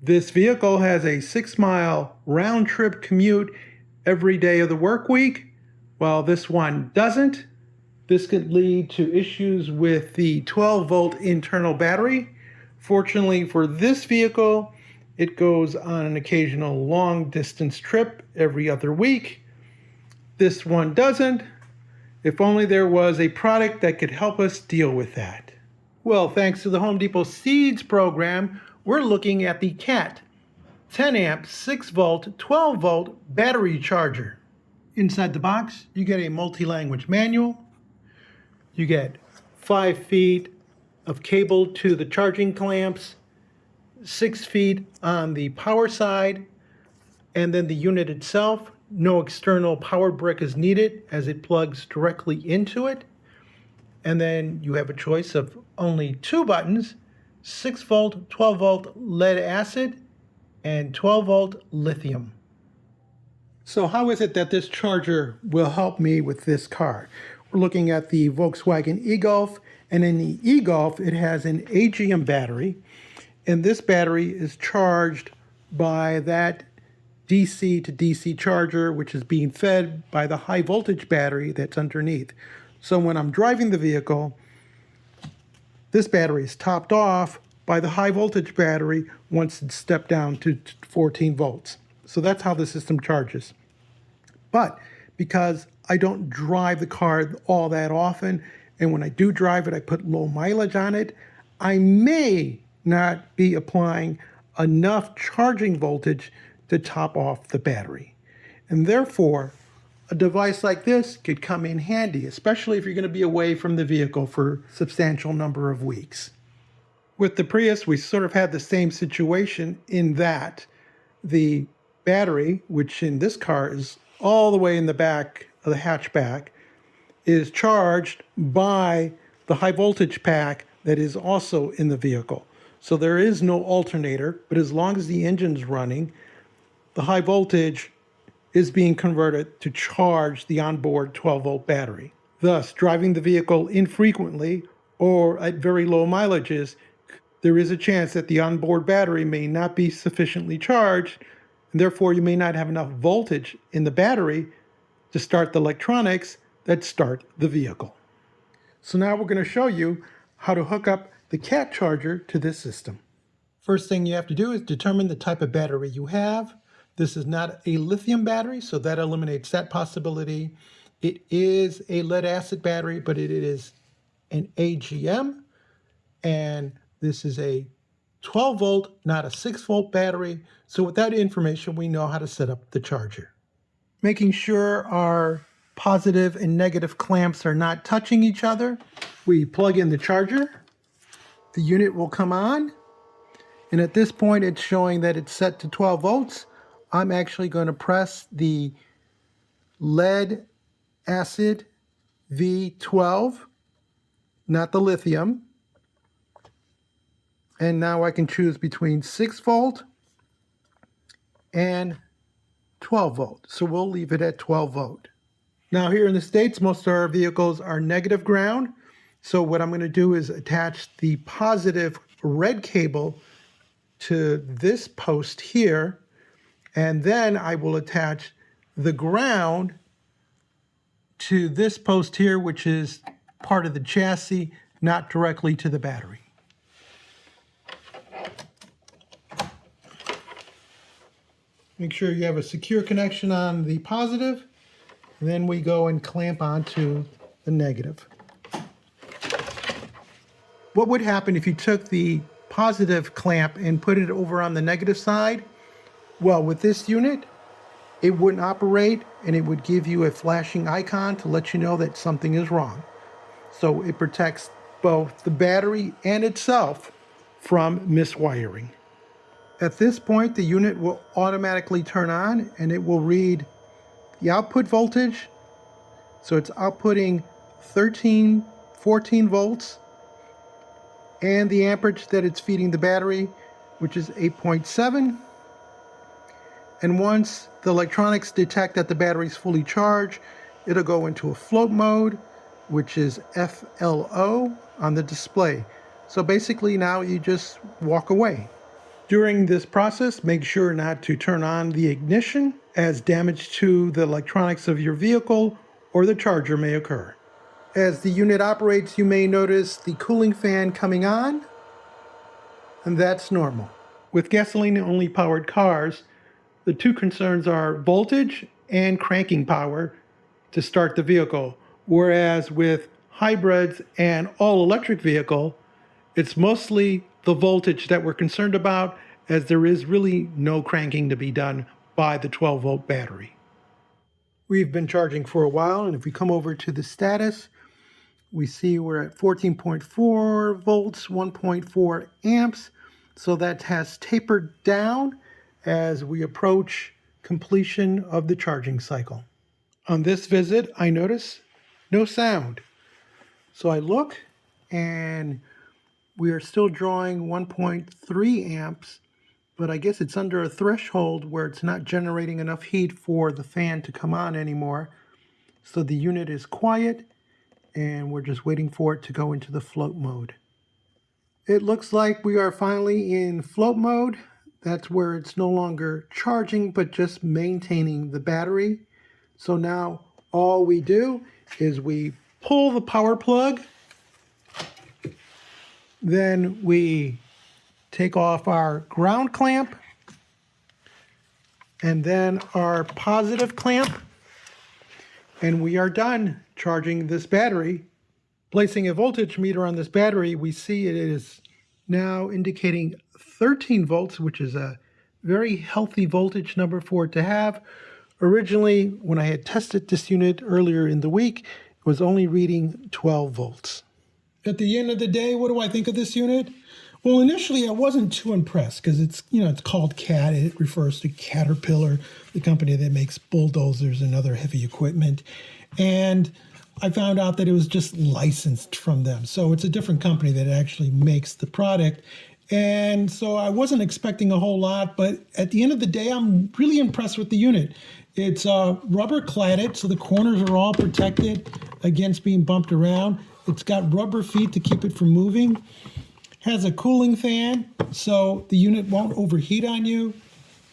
This vehicle has a 6-mile round-trip commute every day of the work week, while this one doesn't. This could lead to issues with the 12-volt internal battery. Fortunately for this vehicle, it goes on an occasional long-distance trip every other week. This one doesn't. If only there was a product that could help us deal with that. Well, thanks to the Home Depot Seeds program, we're looking at the CAT 10 amp, 6 volt, 12 volt battery charger. Inside the box, you get a multi-language manual. You get 5 feet of cable to the charging clamps, 6 feet on the power side, and then the unit itself. No external power brick is needed as it plugs directly into it. And then you have a choice of only 2 buttons, 6 volt, 12 volt lead acid, and 12 volt lithium. So how is it that this charger will help me with this car? We're looking at the Volkswagen e-Golf, and in the e-Golf it has an AGM battery, and this battery is charged by that DC to DC charger, which is being fed by the high voltage battery that's underneath. So when I'm driving the vehicle, this battery is topped off by the high voltage battery once it's stepped down to 14 volts. So that's how the system charges. But because I don't drive the car all that often, and when I do drive it, I put low mileage on it, I may not be applying enough charging voltage to top off the battery. And therefore, a device like this could come in handy, especially if you're going to be away from the vehicle for a substantial number of weeks. With the Prius, we sort of had the same situation in that the battery, which in this car is all the way in the back of the hatchback, is charged by the high voltage pack that is also in the vehicle. So there is no alternator, but as long as the engine's running, the high voltage is being converted to charge the onboard 12-volt battery. Thus, driving the vehicle infrequently or at very low mileages, there is a chance that the onboard battery may not be sufficiently charged, and therefore you may not have enough voltage in the battery to start the electronics that start the vehicle. So now we're going to show you how to hook up the CAT charger to this system. First thing you have to do is determine the type of battery you have. This is not a lithium battery, so that eliminates that possibility. It is a lead acid battery, but it is an AGM, and this is a 12 volt, not a 6 volt battery. So with that information, we know how to set up the charger. Making sure our positive and negative clamps are not touching each other, we plug in the charger. The unit will come on, and at this point it's showing that it's set to 12 volts. I'm actually going to press the lead acid V12, not the lithium. And now I can choose between 6 volt and 12 volt. So we'll leave it at 12 volt. Now here in the States, most of our vehicles are negative ground. So what I'm going to do is attach the positive red cable to this post here. And then I will attach the ground to this post here, which is part of the chassis, not directly to the battery. Make sure you have a secure connection on the positive, and then we go and clamp onto the negative. What would happen if you took the positive clamp and put it over on the negative side? Well, with this unit, it wouldn't operate, and it would give you a flashing icon to let you know that something is wrong. So it protects both the battery and itself from miswiring. At this point, the unit will automatically turn on, and it will read the output voltage. So it's outputting 14 volts, and the amperage that it's feeding the battery, which is 8.7. And once the electronics detect that the battery is fully charged, it'll go into a float mode, which is FLO on the display. So basically now you just walk away. During this process, make sure not to turn on the ignition, as damage to the electronics of your vehicle or the charger may occur. As the unit operates, you may notice the cooling fan coming on, and that's normal. With gasoline-only powered cars, the two concerns are voltage and cranking power to start the vehicle, whereas with hybrids and all-electric vehicle, it's mostly the voltage that we're concerned about, as there is really no cranking to be done by the 12-volt battery. We've been charging for a while, and if we come over to the status, we see we're at 14.4 volts, 1.4 amps. So that has tapered down as we approach completion of the charging cycle. On this visit, I notice no sound. So I look, and we are still drawing 1.3 amps, but I guess it's under a threshold where it's not generating enough heat for the fan to come on anymore. So the unit is quiet, and we're just waiting for it to go into the float mode. It looks like we are finally in float mode. That's where it's no longer charging, but just maintaining the battery. So now all we do is we pull the power plug, then we take off our ground clamp, and then our positive clamp, and we are done charging this battery. Placing a voltage meter on this battery, we see it is now indicating 13 volts, which is a very healthy voltage number for it to have. Originally, when I had tested this unit earlier in the week, it was only reading 12 volts. At the end of the day, what do I think of this unit? Well, initially I wasn't too impressed because it's called CAT. It refers to Caterpillar, the company that makes bulldozers and other heavy equipment. And I found out that it was just licensed from them. So it's a different company that actually makes the product. And so I wasn't expecting a whole lot, but at the end of the day, I'm really impressed with the unit. It's rubber cladded, so the corners are all protected against being bumped around. It's got rubber feet to keep it from moving. Has a cooling fan, so the unit won't overheat on you.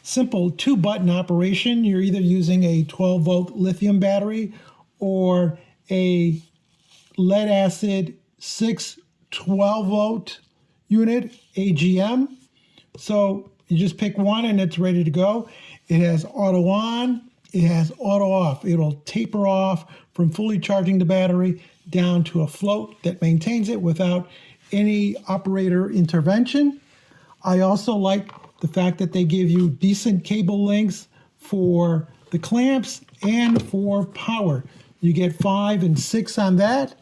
Simple 2-button operation. You're either using a 12-volt lithium battery or a lead acid 6 12-volt unit, AGM. So you just pick one and it's ready to go. It has auto on, it has auto off. It'll taper off from fully charging the battery down to a float that maintains it without any operator intervention. I also like the fact that they give you decent cable lengths for the clamps and for power. You get 5 and 6 on that.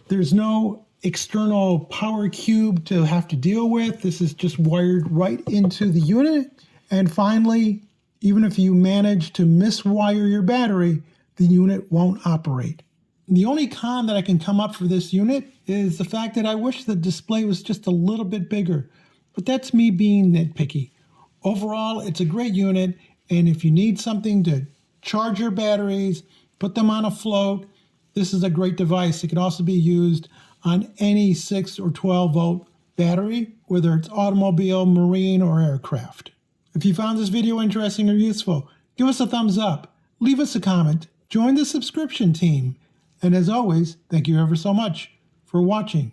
There's no external power cube to have to deal with. This is just wired right into the unit. And finally, even if you manage to miswire your battery, the unit won't operate. The only con that I can come up for this unit is the fact that I wish the display was just a little bit bigger. But that's me being nitpicky. Overall, it's a great unit, and if you need something to charge your batteries, put them on a float, this is a great device. It can also be used on any 6 or 12 volt battery, whether it's automobile, marine, or aircraft. If you found this video interesting or useful, give us a thumbs up, leave us a comment, join the subscription team, and as always, thank you ever so much for watching.